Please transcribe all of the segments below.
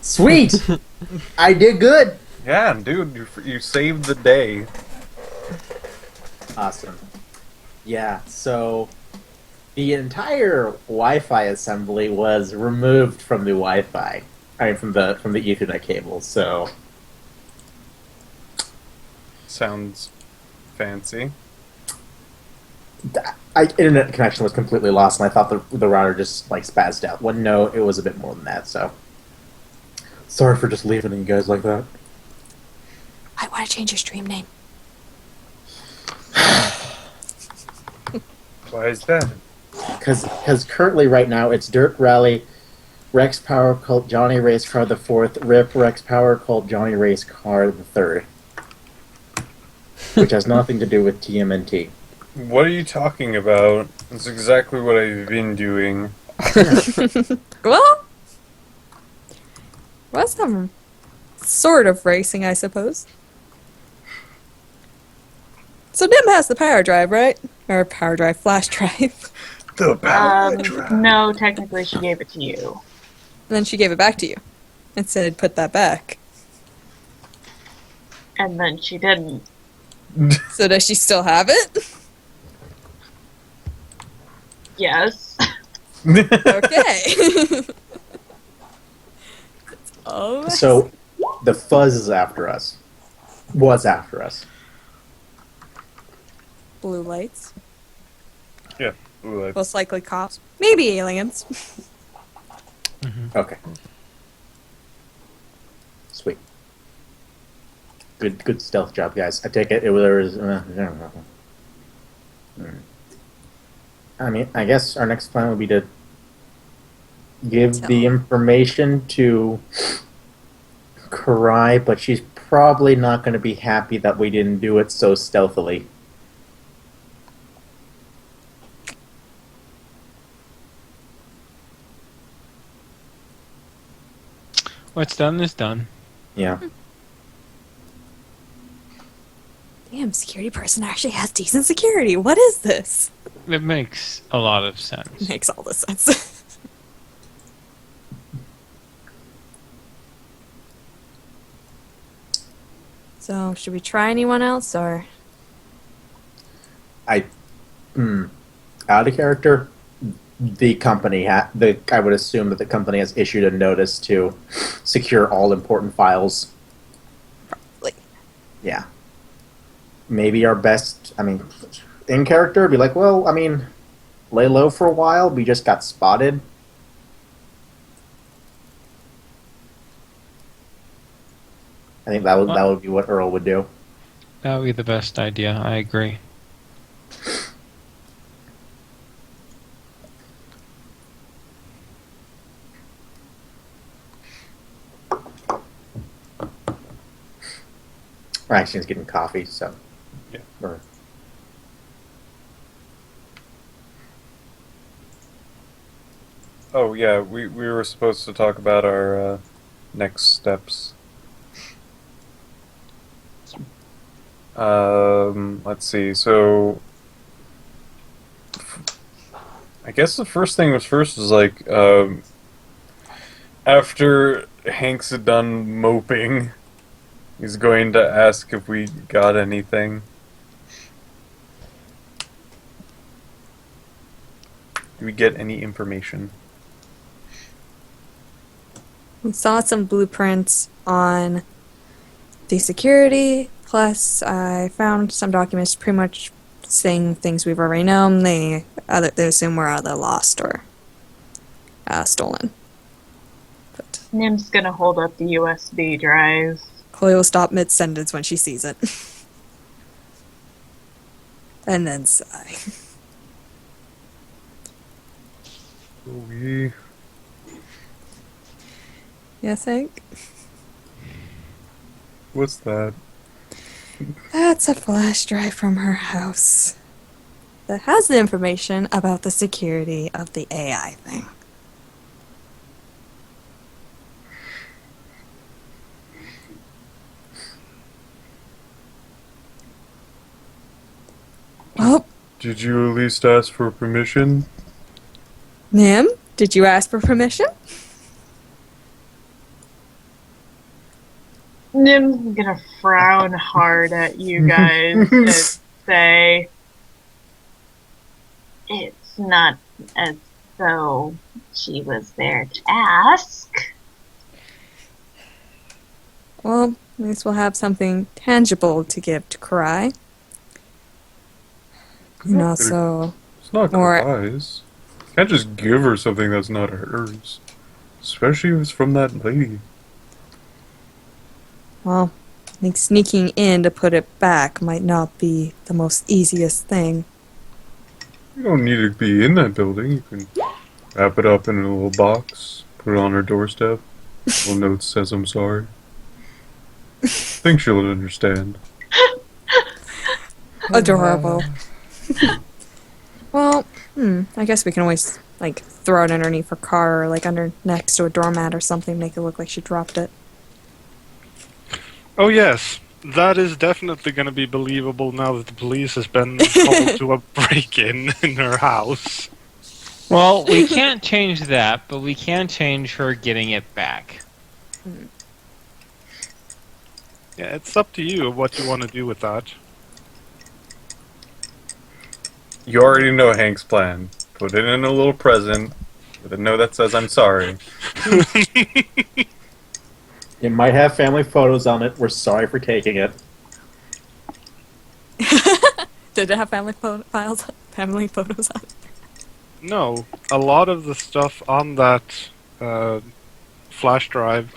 Sweet! I did good! Yeah, dude, you saved the day. Awesome. Yeah, so the entire Wi-Fi assembly was removed from the Wi-Fi. I mean, from the Ethernet cable. So Sounds fancy. internet connection was completely lost, and I thought the router just like spazzed out. Well, no, it was a bit more than that. So sorry for just leaving you guys like that. I want to change your stream name. Why is that? Because currently, right now, it's Dirt Rally, Rex Power Cult Johnny Race Car the Fourth, Rip Rex Power Cult Johnny Race Car the Third, which has nothing to do with TMNT. What are you talking about? That's exactly what I've been doing. Well, some sort of racing, I suppose. So Nim has the power drive, right? Or power drive, flash drive. The power drive. No, technically she gave it to you. And then she gave it back to you. And said, put that back. And then she didn't. So does she still have it? Yes. Okay. Oh. So the fuzz is after us. Was after us. Blue lights. Yeah. Ooh, Most likely cops. Maybe aliens. Okay. Sweet. Good stealth job, guys. I take it there was. I mean, I guess our next plan would be to give the information to Karai, but she's probably not going to be happy that we didn't do it so stealthily. What's done is done. Yeah. Damn, security person actually has decent security. What is this? It makes a lot of sense. Makes all the sense. So, should we try anyone else, or? Out of character, the company I would assume that the company has issued a notice to secure all important files. Probably. Yeah. Maybe our best, I mean, in character, be like, well, I mean, lay low for a while. We just got spotted. I think that would be what Earl would do. That would be the best idea. I agree. Actually, he's getting coffee, so. Yeah. Or, Oh yeah, we were supposed to talk about our next steps. Let's see. So, I guess the first thing was first is like after Hank's done moping, he's going to ask if we got anything. Do we get any information? We saw some blueprints on the security, plus I found some documents pretty much saying things we've already known. They assume we're either lost or stolen. But Nim's gonna hold up the USB drive. Chloe will stop mid-sentence when she sees it. And then sigh. We Yes, Hank? What's that? That's a flash drive from her house that has the information about the security of the AI thing. Well, Did you at least ask for permission? Nim, did you ask for permission? Nim's gonna frown hard at you guys and say, it's not as though she was there to ask. Well, at least we'll have something tangible to give to Cry. And also, It's not Or- Kai's. Can't just give her something that's not hers. Especially if it's from that lady. well, I think sneaking in to put it back might not be the most easiest thing. You don't need to be in that building. You can wrap it up in a little box, put it on her doorstep. Little note says I'm sorry. I think she'll understand. Adorable. Well, I guess we can always, like, throw it underneath her car or, like, under next to a doormat or something, make it look like she dropped it. Oh yes, that is definitely going to be believable now that the police has been called to a break-in in her house. Well, we can't change that, but we can change her getting it back. Yeah, it's up to you what you want to do with that. You already know Hank's plan. Put it in a little present with a note that says I'm sorry. It might have family photos on it. We're sorry for taking it. Did it have family family photos on it? No, a lot of the stuff on that flash drive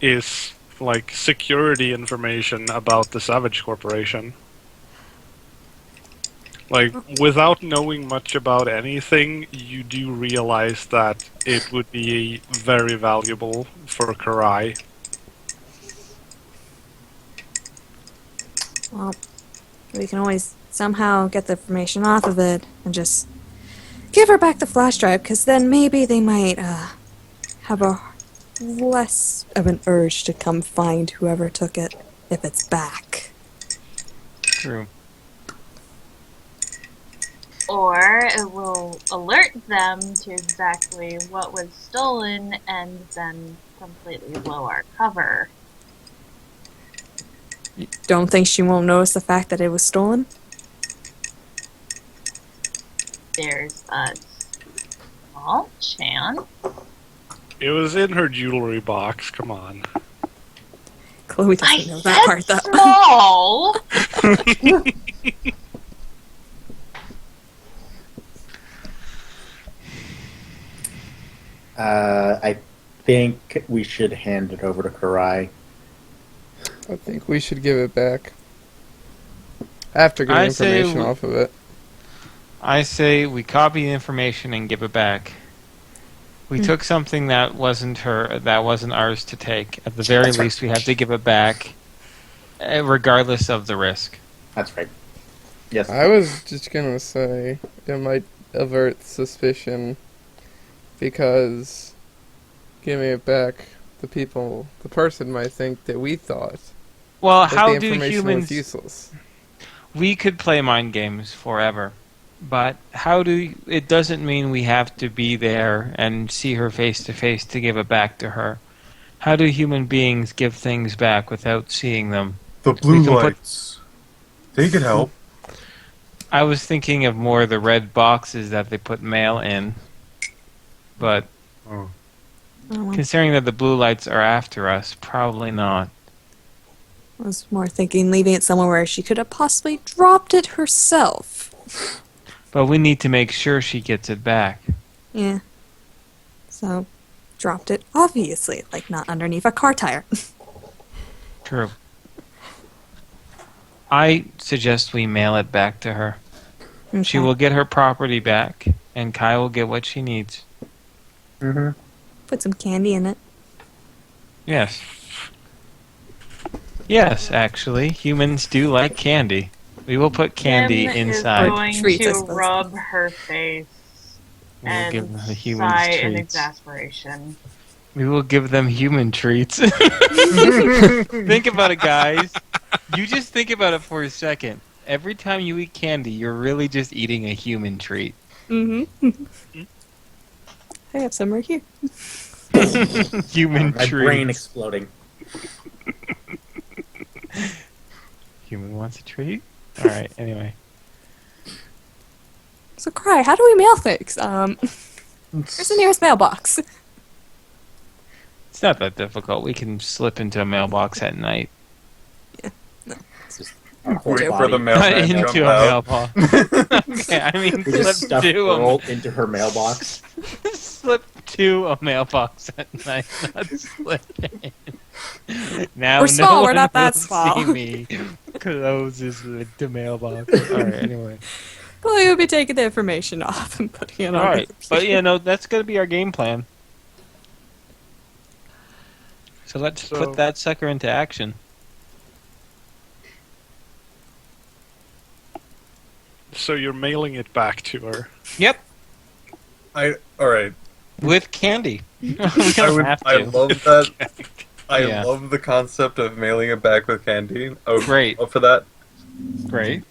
is like security information about the Savage Corporation. Like, without knowing much about anything, you do realize that it would be very valuable for Karai. Well, we can always somehow get the information off of it and just give her back the flash drive, because then maybe they might have a less of an urge to come find whoever took it if it's back. True. Or it will alert them to exactly what was stolen and then completely blow our cover. Don't think she won't notice the fact that it was stolen? There's a small chance. It was in her jewelry box, come on. Chloe I doesn't know that part, said though. small! I think we should hand it over to Karai. I think we should give it back. After getting I say information we- off of it. I say we copy the information and give it back. We took something that wasn't ours to take. At the very That's right. least, we have to give it back, regardless of the risk. That's right. Yes. I was just gonna say it might avert suspicion because giving it back, the person might think that we thought Well, that how the do information humans? was useless. We could play mind games forever, but it doesn't mean we have to be there and see her face to face to give it back to her. How do human beings give things back without seeing them? The blue We can put- lights. They could help. I was thinking of more the red boxes that they put mail in, but Oh. Oh, considering that the blue lights are after us, probably not. I was more thinking leaving it somewhere where she could have possibly dropped it herself. But we need to make sure she gets it back. Yeah. So, dropped it, obviously, like not underneath a car tire. True. I suggest we mail it back to her. She Okay. will get her property back, and Kai will get what she needs. Mm-hmm. Put some candy in it. Yes. Yes, actually, humans do like candy. We will put candy Nim inside. is going Treats, I to suppose. rub her face We will and give the humans sigh in treats. exasperation. We will give them human treats. Think about it, guys. You just think about it for a second. Every time you eat candy, you're really just eating a human treat. Mm-hmm. I have some right here. Human My treats. brain exploding. Human wants a treat? Alright, anyway. So, Cry, how do we mail things? Where's the nearest mailbox? It's not that difficult. We can slip into a mailbox at night. It's just our whole Wait for body. the mailman to Into jump a out. mailbox. Okay, I mean, We just slip stuff to a Earl into her mailbox. slip to a mailbox at night, not slip in. Now We're no small, we're one not that will small. See me closes the mailbox. All right, anyway. Chloe will be taking the information off and putting it All on. right, but that's going to be our game plan. So let's So- put that sucker into action. So you're mailing it back to her. Yep, Alright. with candy. We I don't would. have I to. love that. I Yeah. love the concept of mailing it back with candy. Oh, Great. Up for that. Great.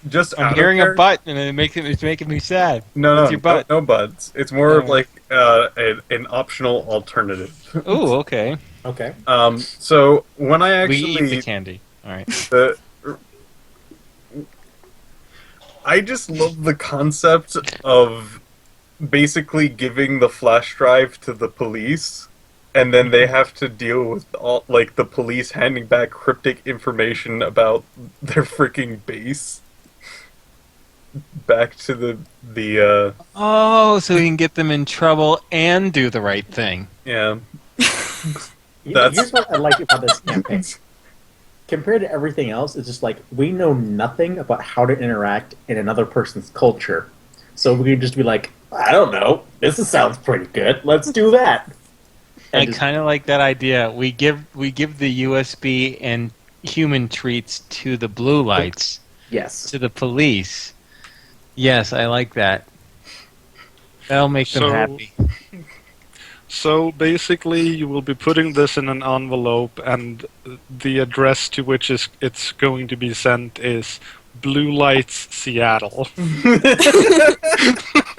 Just I'm out hearing of a char- butt, and it's making me sad. No, What's no, your butt? no buds. It's more of Oh. like an optional alternative. Ooh, okay. Okay. So when I We eat the actually candy. All right. the I just love the concept of basically giving the flash drive to the police, and then they have to deal with all like the police handing back cryptic information about their freaking base back to the Oh, so we can get them in trouble and do the right thing. yeah. Here's what I like about this campaign. Compared to everything else, it's just like we know nothing about how to interact in another person's culture. So we can just be like, I don't know, sounds pretty good. Let's do that. I And just- kind of like that idea. We give the USB and human treats to the blue lights, yes. to the police. Yes, I like that. That'll make them So- happy. So basically, you will be putting this in an envelope, and the address to which it's going to be sent is Blue Lights, Seattle.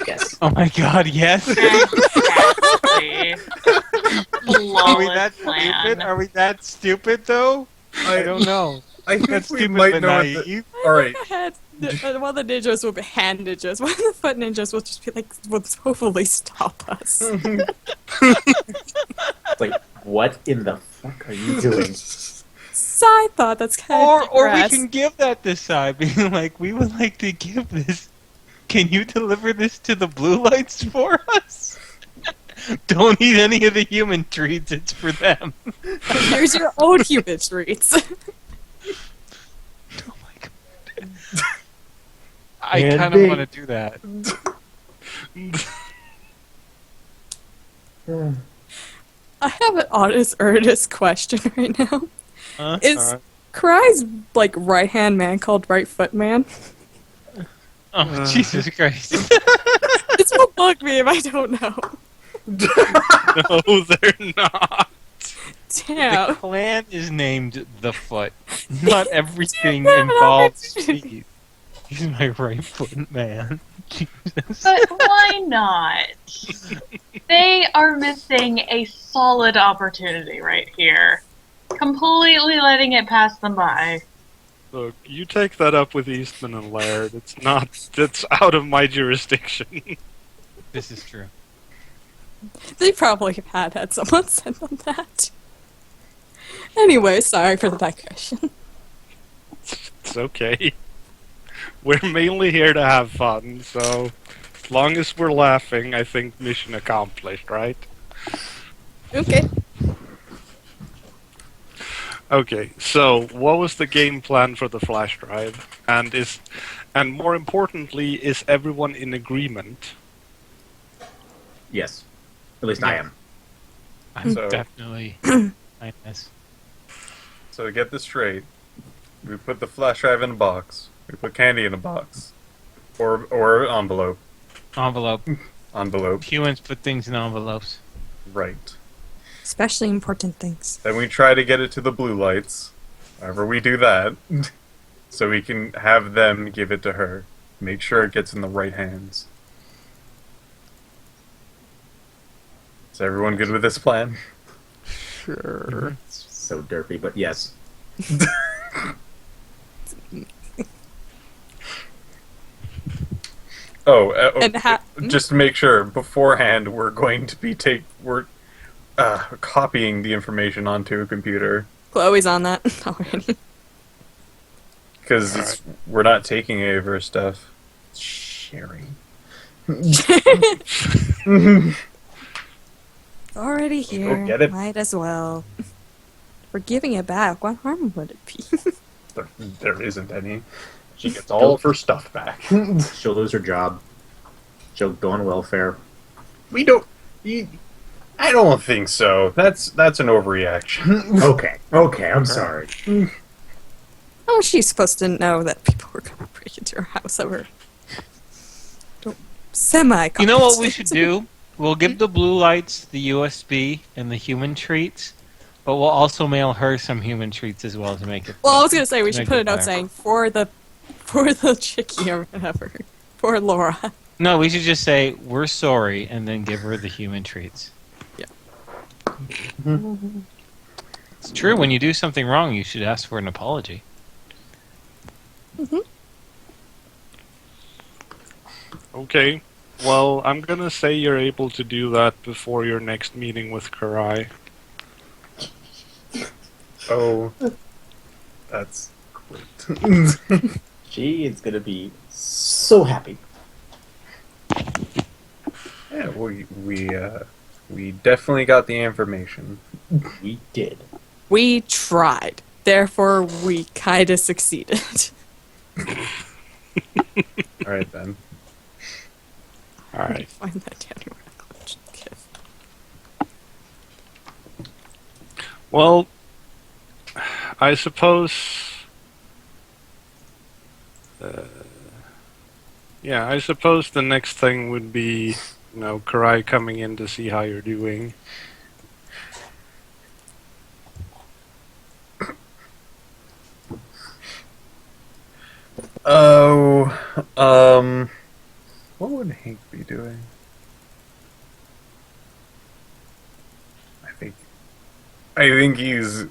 Yes. Oh my God! Yes. Exactly. Are we that Flawless stupid? plan. Are we that stupid though? I don't know. I think That's we stupid might but know. naive. All right. One of the ninjas will be hand ninjas. One of the foot ninjas will just be like, will hopefully stop us. It's like, what in the fuck are you doing? So I thought that's kind of Or we progress. can give that this side, being like, we would like to give this. Can you deliver this to the blue lights for us? Don't eat any of the human treats. It's for them. Here's your own human treats. Oh my God. I Can't kind of be. want to do that. I have an honest, earnest question right now. Is Alright. Cry's like right hand man called right foot man? Oh, Jesus Christ. This will bug me if I don't know. No, they're not. The Damn. clan is named The Foot. Not everything Yeah, involves that's- feet. He's my right foot man. Jesus. But why not? They are missing a solid opportunity right here. Completely letting it pass them by. Look, you take that up with Eastman and Laird. It's out of my jurisdiction. This is true. They probably had someone send them that. Anyway, sorry for the digression. It's okay. We're mainly here to have fun, so as long as we're laughing, I think mission accomplished, right? Okay. Okay, so what was the game plan for the flash drive? And more importantly, is everyone in agreement? Yes. At least I am. I'm So- definitely minus. So to get this straight, we put the flash drive in a box. We put candy in a box, or envelope. Envelope. Envelope. Humans put things in envelopes. Right. Especially important things. Then we try to get it to the blue lights. However, we do that, so we can have them give it to her. Make sure it gets in the right hands. Is everyone good with this plan? Sure. So derpy, but yes. Oh, And just to make sure, beforehand, we're going to be copying the information onto a computer Chloe's on that already. because we're not taking any of her stuff. Sharing. Already here. get it. Might as well. We're giving it back. What harm would it be? There isn't any. She gets all of her stuff back. She'll lose her job. She'll go on welfare. We don't. I don't think so. That's an overreaction. Okay, I'm sorry. Oh, she's supposed to know that people were going to break into her house over semi. You know what we should do? We'll give the blue lights the USB and the human treats, but we'll also mail her some human treats as well to make it. Well, I was going to say we should make put it a note better. saying for the chickie or whatever, for Laura. No, we should just say we're sorry and then give her the human treats. Yeah. It's true. When you do something wrong, you should ask for an apology. Okay. Well, I'm gonna say you're able to do that before your next meeting with Karai. Oh, that's great. She is gonna be so happy. Yeah, we definitely got the information. We did. We tried. Therefore, we kind of succeeded. All right then. All right. Find that Danny Radcliffe gift. Well, I suppose. Yeah, I suppose the next thing would be, Karai coming in to see how you're doing. Oh, what would Hank be doing? I think he's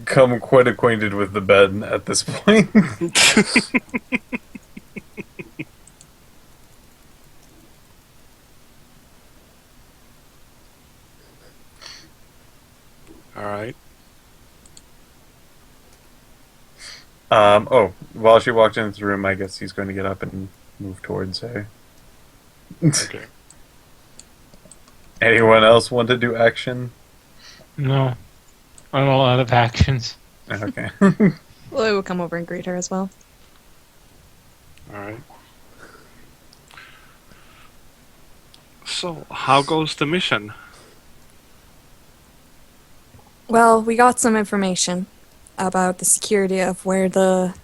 come quite acquainted with the bed at this point. All right. Oh, while she walked into the room, I guess he's going to get up and move towards her. Okay. Anyone else want to do action? No. I'm all out of actions. Okay. Chloe will come over and greet her as well. All right. So, how goes the mission? Well, we got some information about the security of where the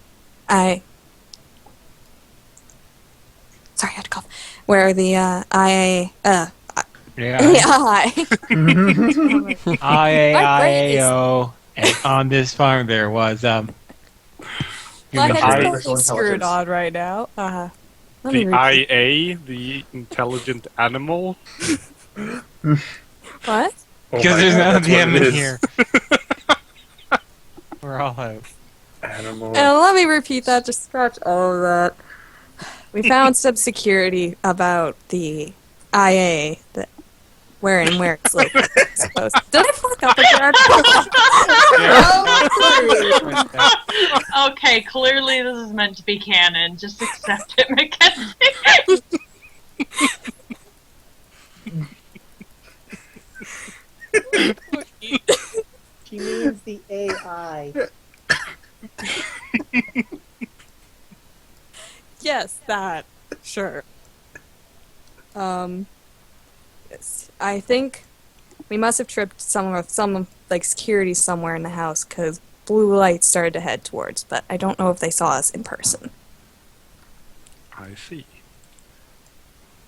sorry, I had to cough. Where the Yeah. AI. IAIAO. And on this farm there was My human head treats. is totally screwed on right now. Let me The repeat. IA, the intelligent animal? What? Because there's none of that's what them it in is. here. We're all out. Animal. And let me repeat that, just scratch all of that. We found some security about the IA, where it's located, I suppose. Did I fuck up again? Okay, clearly this is meant to be canon. Just accept it, Mackenzie. She means the AI. Yes, that. Sure. Yes, I think we must have tripped some security somewhere in the house because blue lights started to head towards, but I don't know if they saw us in person. I see.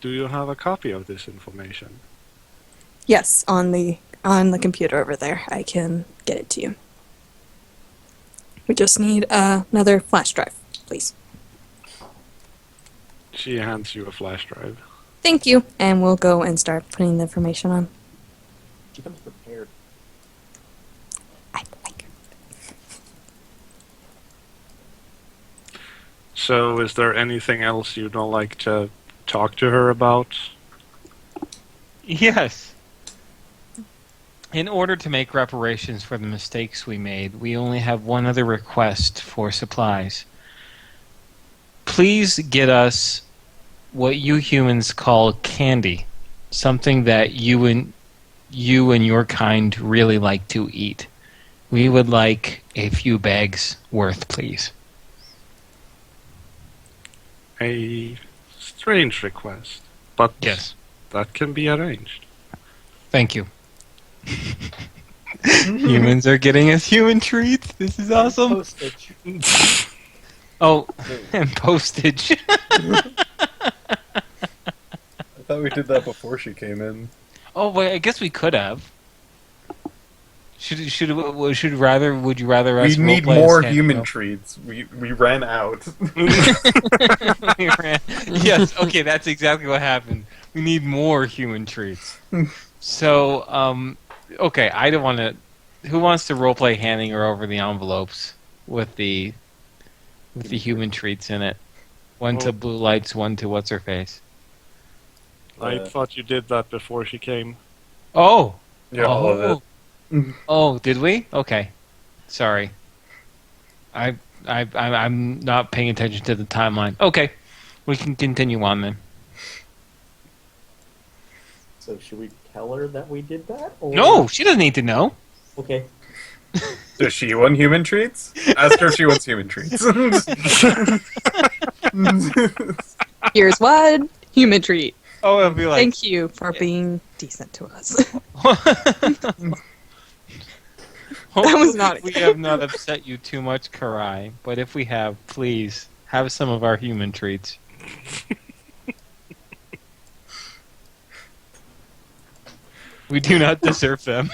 Do you have a copy of this information? Yes, on the computer over there. I can get it to you. We just need another flash drive, please. She hands you a flash drive. Thank you, and we'll go and start putting the information on. She comes prepared. I like her. So, is there anything else you'd like to talk to her about? Yes. In order to make reparations for the mistakes we made, we only have one other request for supplies. Please get us what you humans call candy, something that you and your kind really like to eat. We would like a few bags worth, please. A strange request, but Yes. that can be arranged. Thank you. Humans are getting us human treats. This is awesome. Postage. Oh, and postage. I thought we did that before she came in. Oh, wait, I guess we could have. Would you rather us We need roleplay more as Ken- human no. treats. We ran out. We ran- Yes, okay, that's exactly what happened. We need more human treats. So, okay, I don't want to. Who wants to roleplay handing her over the envelopes with the human treats in it? One to Oh. Blue Lights, one to what's her face. I thought you did that before she came. Oh, Yeah, all of it. Oh, did we? Okay, sorry. I'm not paying attention to the timeline. Okay, we can continue on then. So should we tell her that we did that? Or... No, she doesn't need to know. Okay. Does she want human treats? Ask her if she wants human treats. Here's one human treat. Oh, it'll be like. Thank you for being decent to us. Hopefully was not- we have not upset you too much, Karai. But if we have, please have some of our human treats. We do not deserve them.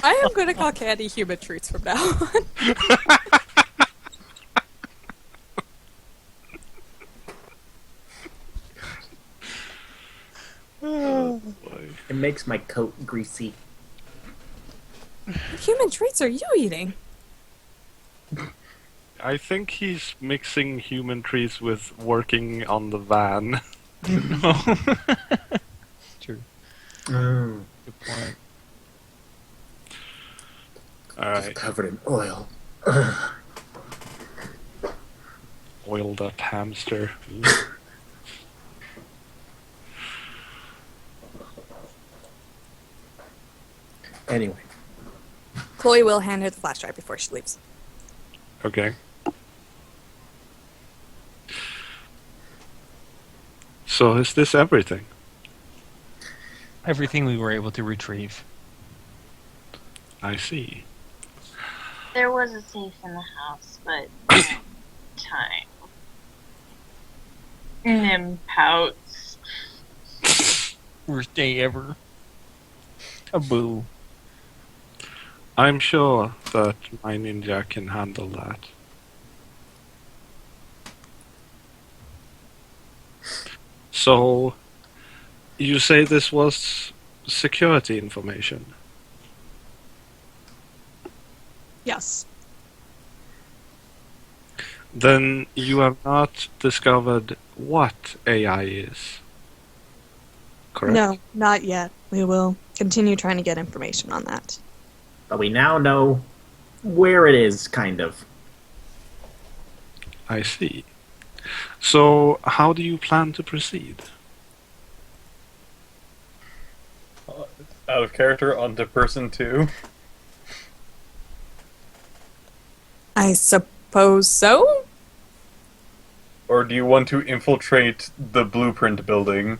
I am going to call candy human treats from now on. It makes my coat greasy. What human treats are you eating? I think he's mixing human treats with working on the van. True. Oh. Good point. It's Alright, covered in oil. oiled up hamster. Anyway, Chloe will hand her the flash drive before she leaves. Okay. So is this everything? Everything we were able to retrieve. I see. There was a safe in the house, but no time. Nim pouts. Worst day ever. A boo. I'm sure that my ninja can handle that. So, you say this was security information? Yes. Then you have not discovered what AI is. Correct? No, not yet. We will continue trying to get information on that. but we now know where it is, kind of. I see. So, how do you plan to proceed? Out of character onto person 2. I suppose so? Or do you want to infiltrate the blueprint building?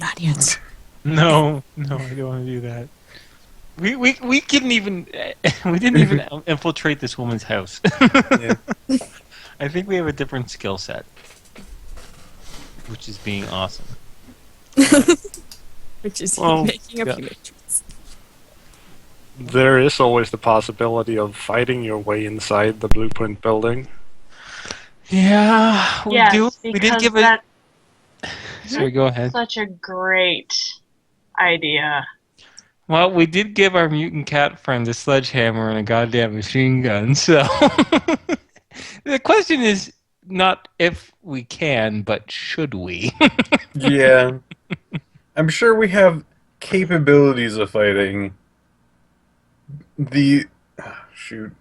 Not yet. No, I don't want to do that. We couldn't even we didn't even infiltrate this woman's house. Yeah. I think we have a different skill set, which is being awesome. Which is Well, making up yeah. human treats. There is always the possibility of fighting your way inside the blueprint building. Yeah, we Yes, do. We because did give it. that- Sorry, go ahead. Such a great idea. Well, we did give our mutant cat friend a sledgehammer and a goddamn machine gun, so the question is not if we can, but should we? Yeah. I'm sure we have capabilities of fighting the. Shoot.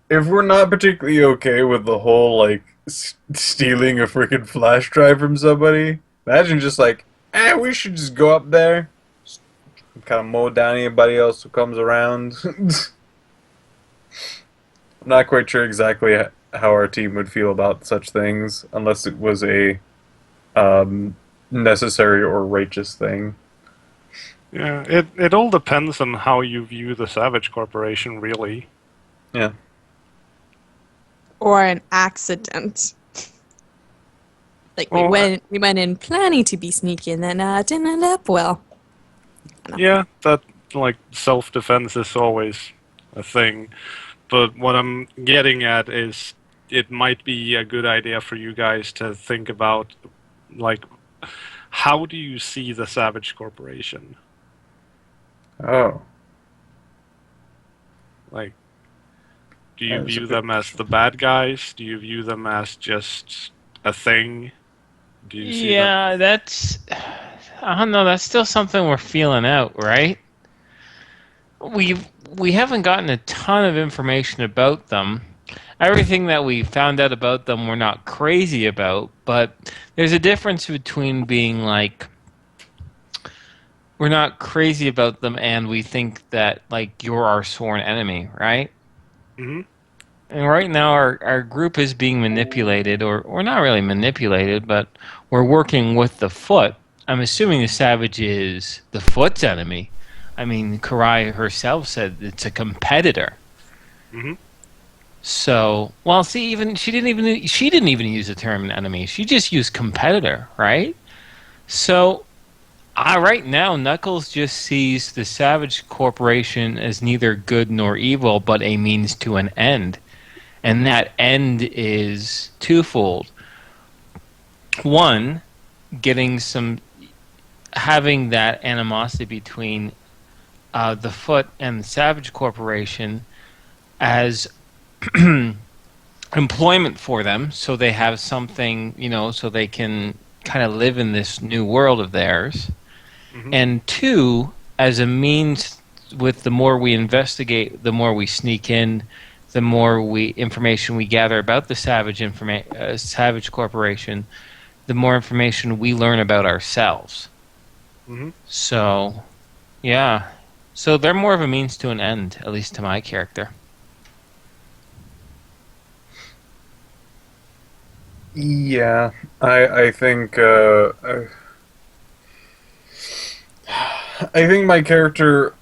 If we're not particularly okay with the whole, like, stealing a freaking flash drive from somebody, imagine just like, we should just go up there, kind of mow down anybody else who comes around. I'm not quite sure exactly how our team would feel about such things, unless it was a necessary or righteous thing. Yeah, it all depends on how you view the Savage Corporation, really. Yeah. Or an accident. Like Well, we went in planning to be sneaky, and then didn't end up well. Yeah, that, like, self-defense is always a thing. But what I'm getting at is it might be a good idea for you guys to think about, like, how do you see the Savage Corporation? Oh. Like, do you That is a view good them as the bad guys? Do you view them as just a thing? Do you see them? Yeah, that's. I don't know. That's still something we're feeling out, right? We haven't gotten a ton of information about them. Everything that we found out about them, we're not crazy about. But there's a difference between being like, we're not crazy about them, and we think that like you're our sworn enemy, right? Hmm. And right now, our group is being manipulated, or not really manipulated, but we're working with the Foot. I'm assuming the Savage is the Foot's enemy. I mean, Karai herself said it's a competitor. Hmm. So, well, see, even she didn't even use the term enemy. She just used competitor, right? So, right now, Knuckles just sees the Savage Corporation as neither good nor evil, but a means to an end. And that end is twofold. One, having that animosity between the Foot and the Savage Corporation as employment for them, so they have something, so they can kind of live in this new world of theirs. Hmm. And two, as a means, with the more we investigate, the more we sneak in, the more information we gather about the Savage Corporation, the more information we learn about ourselves. Hmm. So, yeah. So they're more of a means to an end, at least to my character. Yeah, I think I think my character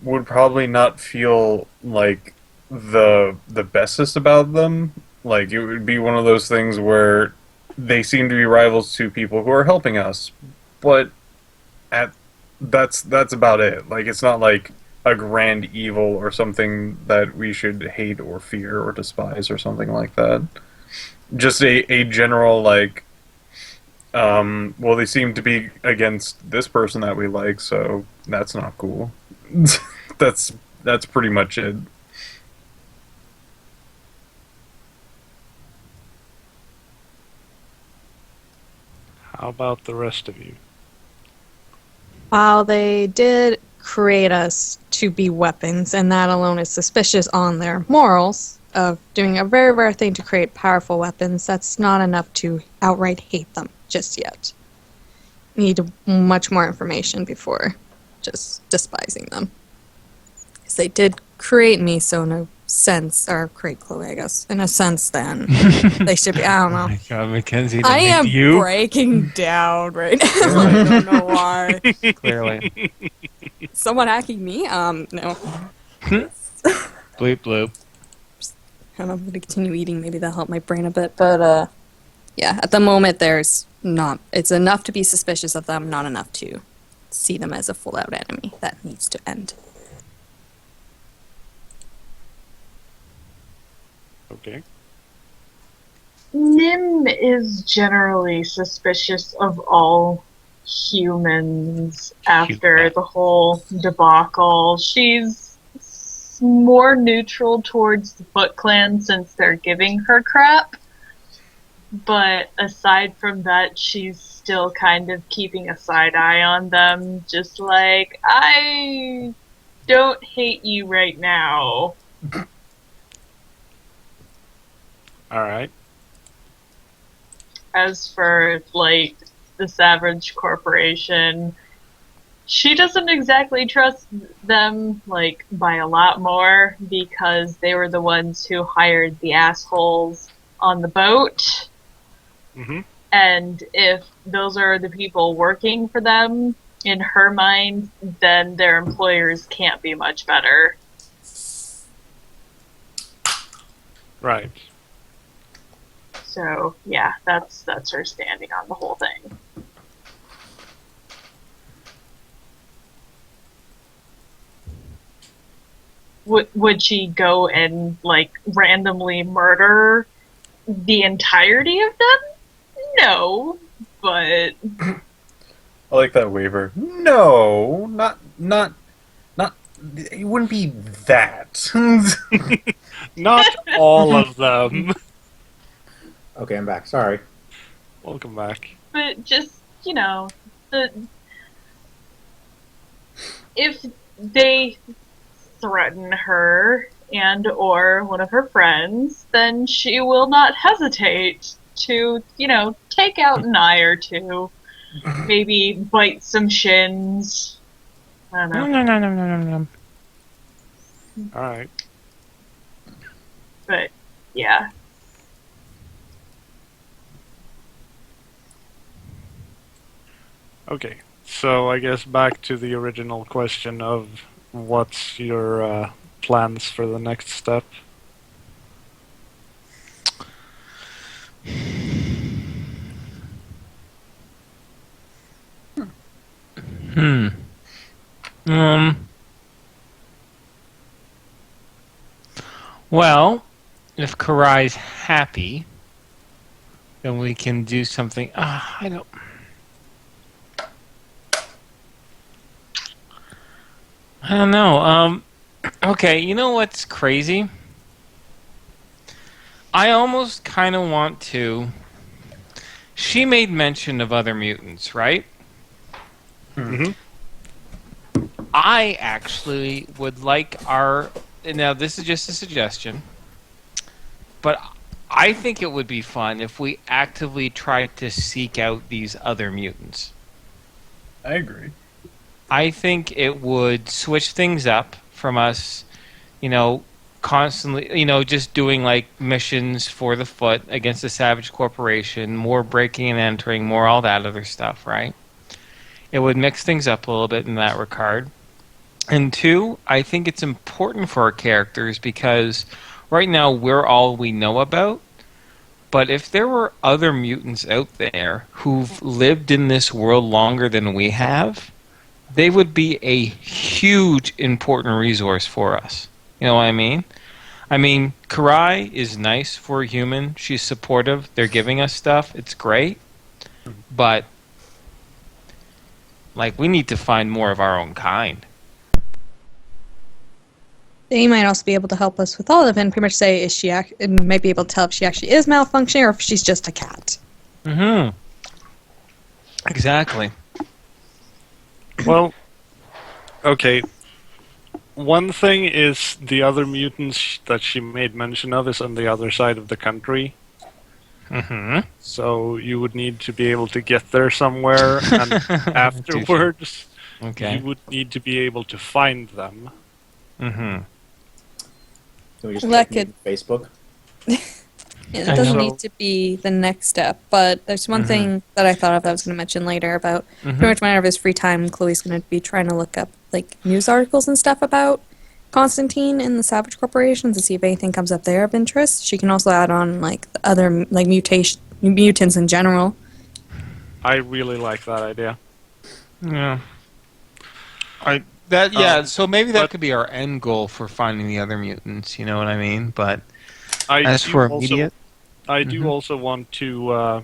would probably not feel like the bestest about them. Like it would be one of those things where they seem to be rivals to people who are helping us, but at that's about it. Like it's not like a grand evil or something that we should hate or fear or despise or something like that. Just a general like well, they seem to be against this person that we like, so that's not cool. that's that's pretty much it. How about the rest of you? While they did create us to be weapons, and that alone is suspicious on their morals of doing a very rare thing to create powerful weapons, that's not enough to outright hate them just yet. Need much more information before just despising them. Because they did create me, so in a sense, or create Chloe, I guess, in a sense, then they should be, I don't know. Oh my God, Mackenzie, I am you breaking down right now. I don't know why. clearly. Someone hacking me? No. Bleep bloop. I don't know, I'm gonna continue eating. Maybe that'll help my brain a bit. But yeah, at the moment, there's not. It's enough to be suspicious of them, not enough to see them as a full-out enemy. That needs to end. Okay. Nim is generally suspicious of all humans after Human. the whole debacle. She's more neutral towards the Foot Clan since they're giving her crap. But aside from that, she's still kind of keeping a side eye on them. Just like, I don't hate you right now. Alright. As for, like, the Savage Corporation, she doesn't exactly trust them, like, by a lot more, because they were the ones who hired the assholes on the boat. Mm-hmm. And if those are the people working for them, in her mind, then their employers can't be much better. Right. So, yeah, that's her standing on the whole thing. Would she go and, like, randomly murder the entirety of them? No, but I like that waiver. No, not. It wouldn't be that. Not all of them. Okay, I'm back. Sorry. Welcome back. but just, you know, if they threaten her and or one of her friends, then she will not hesitate to, you know, take out an eye or two, maybe bite some shins. I don't know. Alright. But yeah. Okay. So I guess back to the original question of what's your plans for the next step? Well, if Karai's happy, then we can do something. I don't. I don't know. Okay, you know what's crazy? I almost kind of want to. She made mention of other mutants, right? Mm-hmm. I actually would like our. Now, this is just a suggestion, but I think it would be fun if we actively tried to seek out these other mutants. I agree. I think it would switch things up from us, constantly, just doing like missions for the Foot against the Savage Corporation, more breaking and entering, more all that other stuff, right? It would mix things up a little bit in that regard. And two, I think it's important for our characters because right now we're all we know about. But if there were other mutants out there who've lived in this world longer than we have, they would be a huge important resource for us. You know what I mean? I mean, Karai is nice for a human. She's supportive. They're giving us stuff. It's great. But, like, we need to find more of our own kind. They might also be able to help us with all of it and pretty much say, and might be able to tell if she actually is malfunctioning or if she's just a cat. Mm-hmm. Exactly. Well, okay. One thing is the other mutants that she made mention of is on the other side of the country. Mm-hmm. So you would need to be able to get there somewhere, and afterwards, Okay. you would need to be able to find them. Mm-hmm. Can we just Well, that check Facebook? It I doesn't know. need to be the next step, but there's one thing that I thought of that I was going to mention later about pretty much whenever there's free time, Chloe's going to be trying to look up like news articles and stuff about Constantine and the Savage Corporation to see if anything comes up there of interest. She can also add on like the other like mutants in general. I really like that idea. Yeah. So maybe that could be our end goal for finding the other mutants, you know what I mean? But as for immediate, I do also want to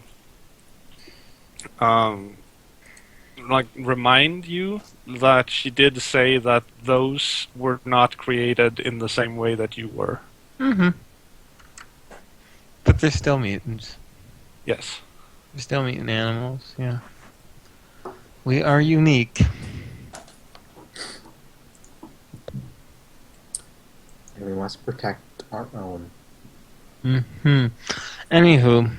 like remind you that she did say that those were not created in the same way that you were. Mm-hmm. But they're still mutants. Yes. They're still mutant animals, yeah. We are unique. And we must protect our own. Hmm. Anywho,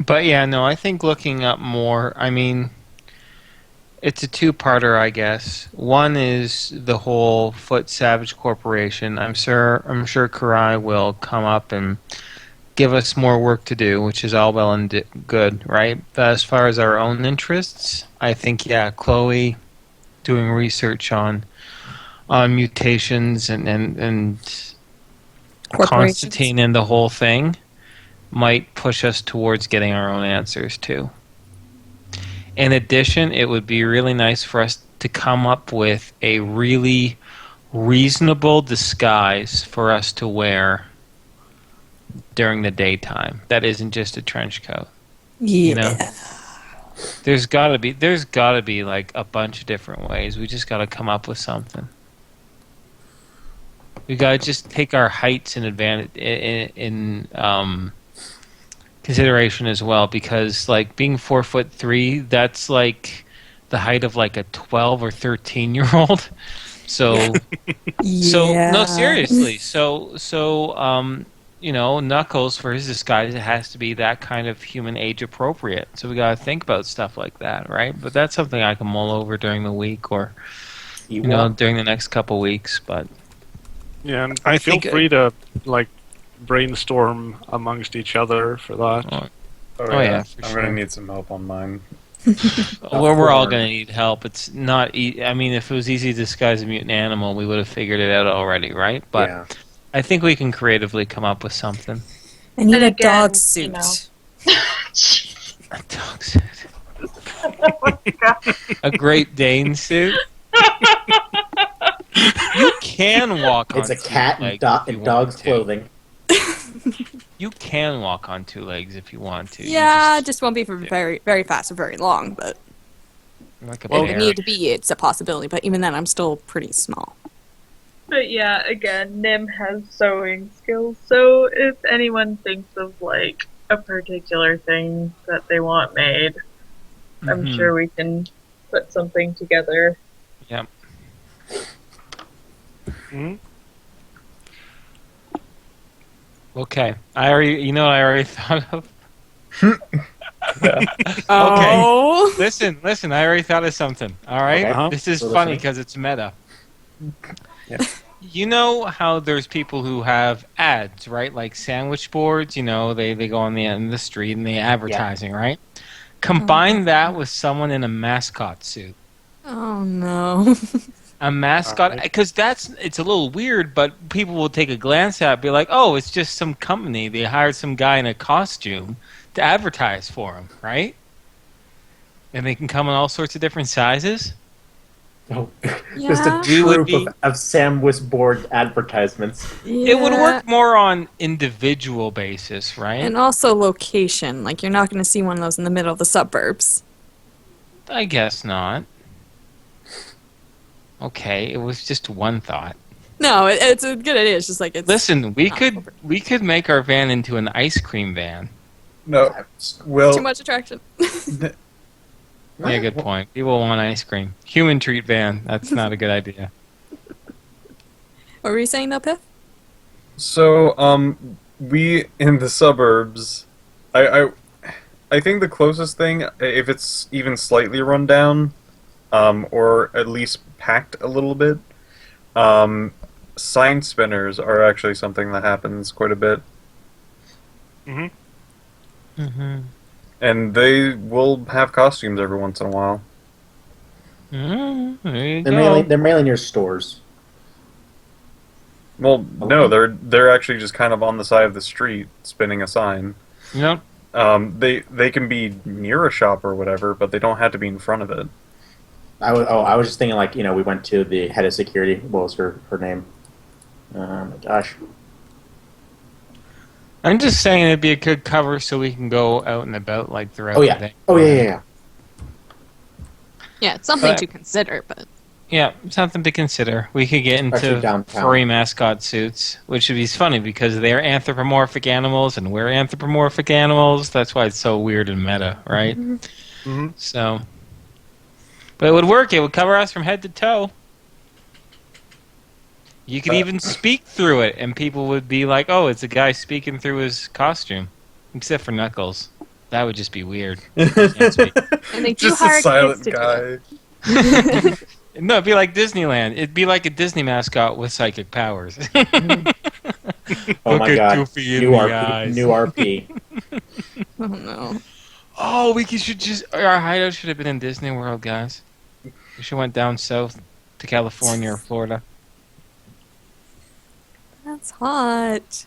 but yeah, no, I think looking up more. I mean, it's a two-parter, I guess. One is the whole Foot Savage Corporation. I'm sure Karai will come up and give us more work to do, which is all well and good, right? But as far as our own interests, I think yeah, Chloe doing research on mutations and Corporations. Constantine and the whole thing might push us towards getting our own answers too. In addition, it would be really nice for us to come up with a really reasonable disguise for us to wear during the daytime. That isn't just a trench coat. Yeah. You know? There's gotta be like a bunch of different ways. We just gotta come up with something. We gotta just take our heights in advantage in consideration as well, because like being 4'3", that's like the height of like a 12 or 13-year-old. So no, seriously. You know, Knuckles for his disguise, it has to be that kind of human age appropriate. So we gotta think about stuff like that, right? But that's something I can mull over during the week or during the next couple weeks. But Yeah, and I feel think free to like brainstorm amongst each other for that. Oh, yeah, for I'm sure. gonna need some help on mine. we're all gonna need help. It's not. I mean, if it was easy to disguise a mutant animal, we would have figured it out already, right? But Yeah. I think we can creatively come up with something. I need And a again, dog you suit. know. A dog suit. Oh my God. A Great Dane suit. You can walk on It's a two cat and, legs if you want dog's to. clothing. You can walk on two legs if you want to. Yeah, You just won't be for very, very fast or very long, but like a if it bear. need to be, it's a possibility. But even then, I'm still pretty small. But yeah, again, Nim has sewing skills, so if anyone thinks of like a particular thing that they want made, I'm Mhm. sure we can put something together. Yeah. Hmm? Okay. I already thought of. Oh. Listen. I already thought of something. All right. Okay. Uh-huh. This is We're funny listening. because it's meta. Yeah. You know how there's people who have ads, right? Like sandwich boards. You know, they go on the end of the street and they advertising, right? Combine that with someone in a mascot suit. Oh no. A mascot, because it's a little weird, but people will take a glance at it and be like, oh, it's just some company. They hired some guy in a costume to advertise for them, right? And they can come in all sorts of different sizes. Oh, Yeah. just a We would troop be- of sandwich board advertisements. It would work more on individual basis, right? And also location. Like, you're not going to see one of those in the middle of the suburbs. I guess not. Okay, it was just one thought. No, it's a good idea. It's just like it's. Listen, we not could over- make our van into an ice cream van. No, well, too much attraction. Yeah, good point. People want ice cream. Human treat van. That's not a good idea. What were you saying, though, Piff? so we in the suburbs, I think the closest thing, if it's even slightly run down, or at least packed a little bit, sign spinners are actually something that happens quite a bit. Mm-hmm. And they will have costumes every once in a while. There you They're mainly near stores. Well, no, they're actually just kind of on the side of the street spinning a sign. Yep. They can be near a shop or whatever, but they don't have to be in front of it. I was just thinking like, we went to the head of security. What was her name? Oh my gosh. I'm just saying it'd be a good cover so we can go out and about like throughout Oh the yeah. day. Oh yeah. Yeah, it's something But- to consider, but Yeah, something to consider. We could get Especially into downtown. furry mascot suits, which would be funny because they're anthropomorphic animals and we're anthropomorphic animals. That's why it's so weird and meta, right? hmm So, but it would work. It would cover us from head to toe. You could even speak through it, and people would be like, "Oh, it's a guy speaking through his costume," except for Knuckles. That would just be weird. He can't speak. and they do Just hire a silent kids to do guy. it. No, it'd be like Disneyland. It'd be like a Disney mascot with psychic powers. Oh Look my at god. Goofy in New the RP. eyes. New RP. Oh no. Oh, should just our hideout should have been in Disney World, guys. We should have went down south to California or Florida. That's hot.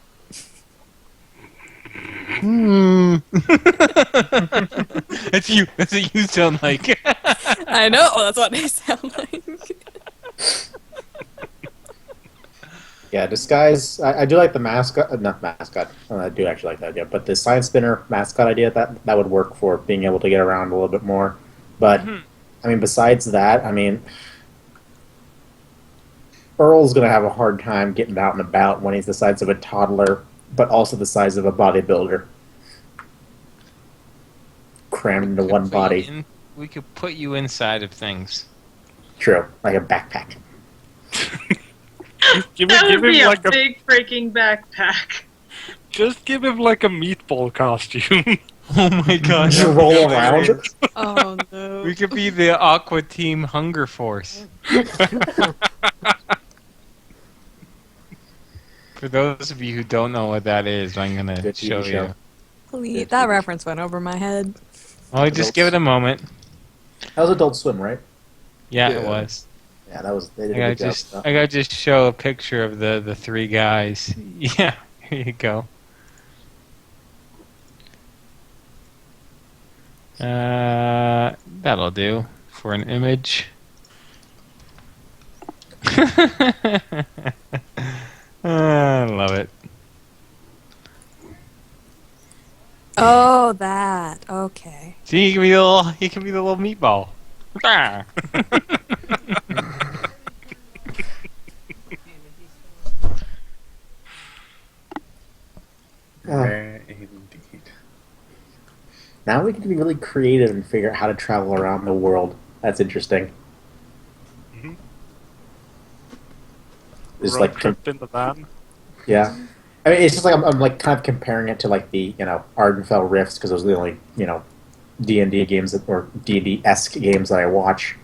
That's you. That's what you sound like. I know, that's what they sound like. Yeah, disguise. I do like the mascot. Not mascot. I do actually like that idea. But the science spinner mascot idea, that would work for being able to get around a little bit more. But, I mean, besides that, I mean, Earl's going to have a hard time getting out and about when he's the size of a toddler, but also the size of a bodybuilder. Crammed into one body. We could put you inside of things. True. Like a backpack. That would give be him a like a big freaking backpack. just give him like a meatball costume. Oh my gosh. Just roll around. Oh no. We could be the Aqua Team Hunger Force. For those of you who don't know what that is, I'm going to Good TV show show. you. Please, that reference went over my head. Well, just give it a moment. That was Adult Swim, right? Yeah, Yeah. it was. Yeah, that was. They I did a gotta good job. just, I gotta just show a picture of the three guys. Yeah, here you go. That'll do for an image. I love it. Oh, that. Okay. See, he can be the little meatball. Ah. Indeed. Now we can be really creative and figure out how to travel around the world. That's interesting. Mhm. It's Road like trip in the van. yeah. I mean, it's just like I'm like kind of comparing it to like the Ardenfell Rifts because those are the only D&D games or D&D esque games that I watch,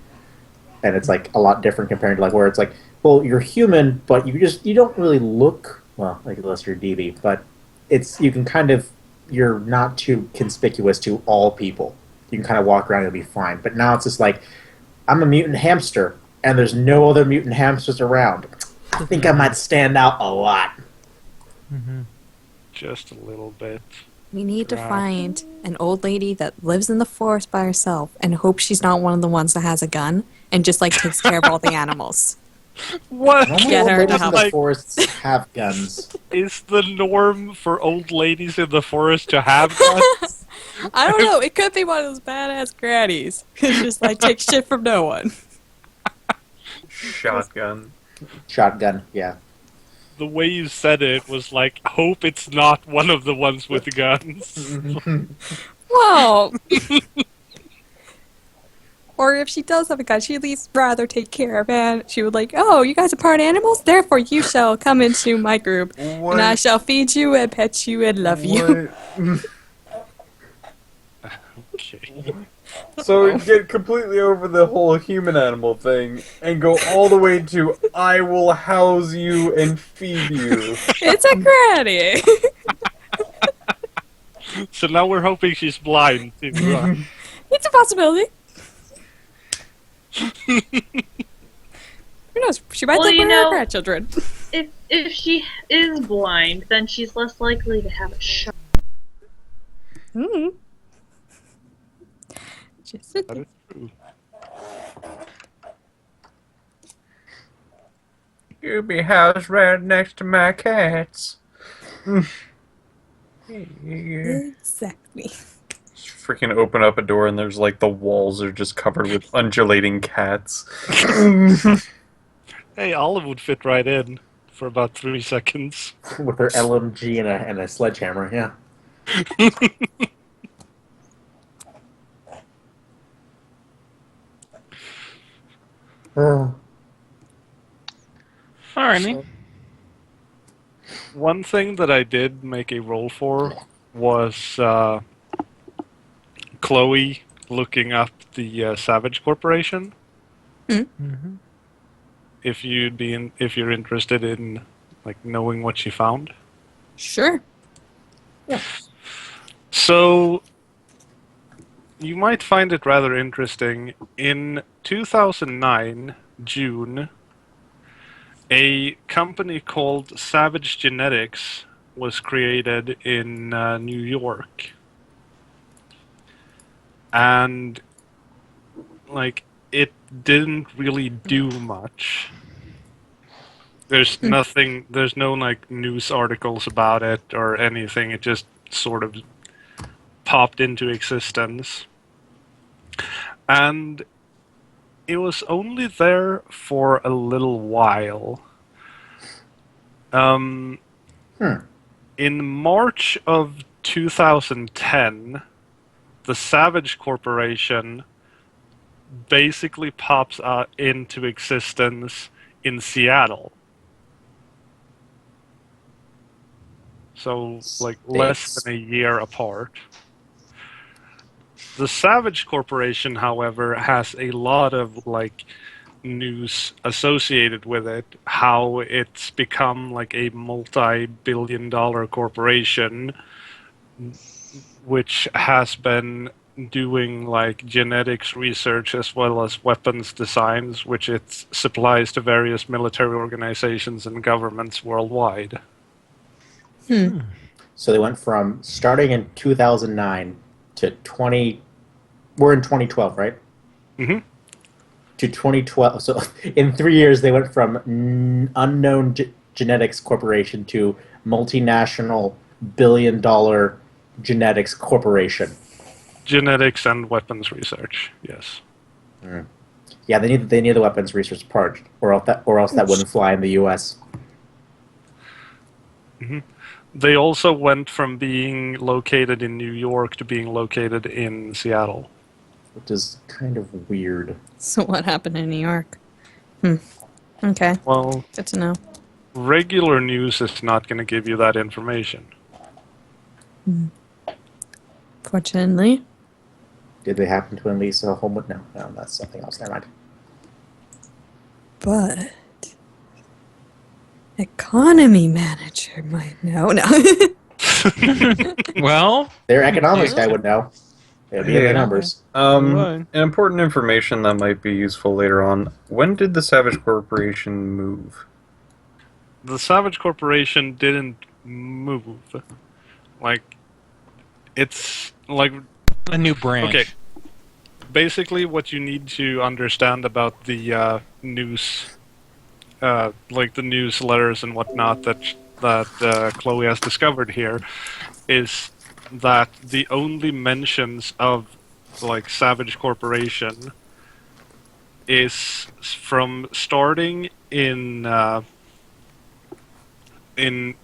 and it's like a lot different compared to like where it's like, well, you're human, but you don't really look well, like unless you're DB, but you're not too conspicuous to all people. You can kind of walk around and it'll be fine. But now it's just like, I'm a mutant hamster, and there's no other mutant hamsters around. I think I might stand out a lot. Just a little bit. We need to Wow. find an old lady that lives in the forest by herself and hope she's not one of the ones that has a gun and just like takes care of all the animals. What? Normally, Get old her ladies to in the like, forests have guns. is the norm for old ladies in the forest to have guns? I don't know. It could be one of those badass grannies who just like takes shit from no one. Shotgun. Shotgun, yeah. The way you said it was like, hope it's not one of the ones with guns. Whoa. Or if she does have a gun, she'd at least rather take care of it. She would like, oh, you guys are part animals? Therefore you shall come into my group. And I shall feed you and pet you and love you. Okay. So get completely over the whole human animal thing and go all the way to I will house you and feed you. It's a granny. So now we're hoping she's blind too. It's a possibility. Who knows? She might Well, live you with her know- grandchildren. If she is blind, then she's less likely to have a shot. Mm-hmm. Just a That is true. You'll be housed right next to my cats. Yeah. Exactly. Freaking open up a door and there's like the walls are just covered with undulating cats. Hey, Olive would fit right in for about 3 seconds. With her LMG and a sledgehammer, yeah. Oh. Alrighty. One thing that I did make a roll for was Chloe looking up the Savage Corporation. Mm-hmm. If you're interested in like knowing what she found. Sure. So you might find it rather interesting. In 2009, June, a company called Savage Genetics was created in New York. And like it didn't really do much. There's no like news articles about it or anything. It just sort of popped into existence. And it was only there for a little while. In March of 2010, the Savage Corporation basically pops into existence in Seattle. So, like, less than a year apart. The Savage Corporation, however, has a lot of, like, news associated with it. How it's become, like, a multi-billion-dollar corporation, which has been doing, like, genetics research as well as weapons designs, which it supplies to various military organizations and governments worldwide. So they went from starting in 2009 to 20. We're in 2012, right? Mm-hmm. To 2012. So in 3 years, they went from unknown genetics corporation to multinational billion-dollar genetics corporation. Genetics and weapons research, yes. Yeah, they need the weapons research part, or else that wouldn't fly in the U.S. Mm-hmm. They also went from being located in New York to being located in Seattle. Which is kind of weird. So what happened in New York? Okay. Well, Good to know. regular news is not going to give you that information. Fortunately. Did they happen to unleash a home? No, that's something else. Never mind. But economy manager might know. No. Well, Their economics guy would know. It would be in the Hey. numbers. An important information that might be useful later on. When did the Savage Corporation move? The Savage Corporation didn't move. Like, it's like a new branch. Okay. Basically, what you need to understand about the news, like the newsletters and whatnot that Chloe has discovered here, is that the only mentions of like Savage Corporation is from starting in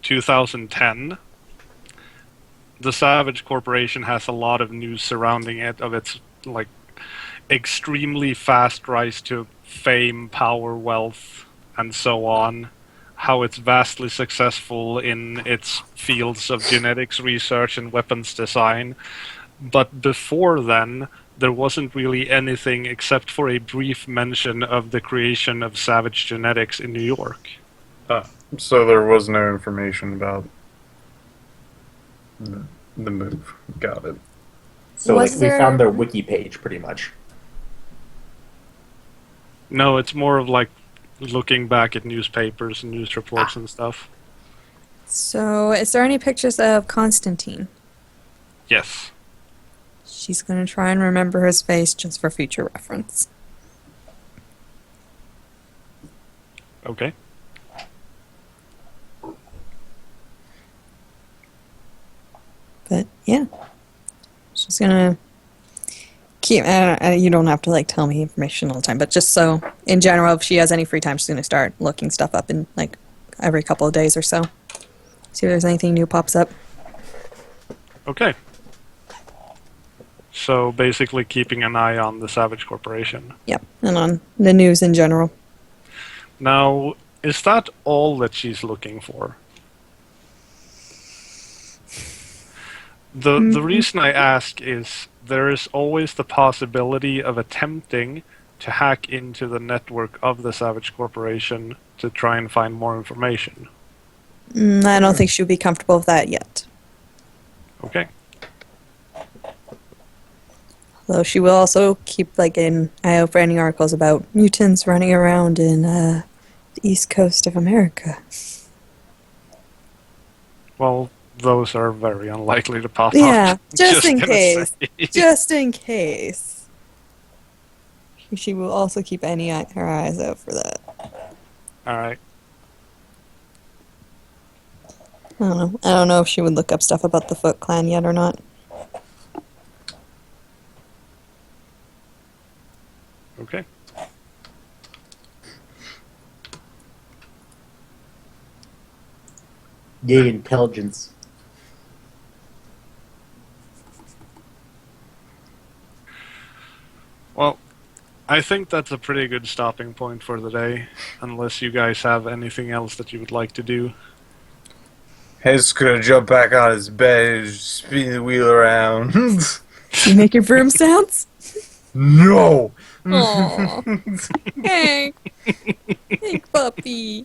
2010. The Savage Corporation has a lot of news surrounding it of its like extremely fast rise to fame, power, wealth, and so on. How it's vastly successful in its fields of genetics research and weapons design. But before then, there wasn't really anything except for a brief mention of the creation of Savage Genetics in New York. So there was no information about the move. Got it. So Was we there- found their wiki page, pretty much. No, it's more of like looking back at newspapers and news reports and stuff. So, is there any pictures of Constantine? Yes. She's going to try and remember his face just for future reference. Okay. But, yeah. She's gonna keep. You don't have to like tell me information all the time, but just so in general, if she has any free time, she's gonna start looking stuff up in like every couple of days or so. See if there's anything new pops up. Okay. So basically keeping an eye on the Savage Corporation. Yep, and on the news in general. Now, is that all that she's looking for? The reason I ask is there is always the possibility of attempting to hack into the network of the Savage Corporation to try and find more information. I don't think she would be comfortable with that yet. Okay. Though she will also keep like an eye out for any articles about mutants running around in the east coast of America. Well, those are very unlikely to pop Yeah, up. just in gonna case. say. Just in case. She will also keep her eyes out for that. Alright. I don't know. I don't know if she would look up stuff about the Foot Clan yet or not. Okay. Yay, intelligence. Well, I think that's a pretty good stopping point for the day, unless you guys have anything else that you would like to do. He's gonna jump back on his bed and spin the wheel around. You make your broom sounds? No! Aww. Hey. Hey, puppy.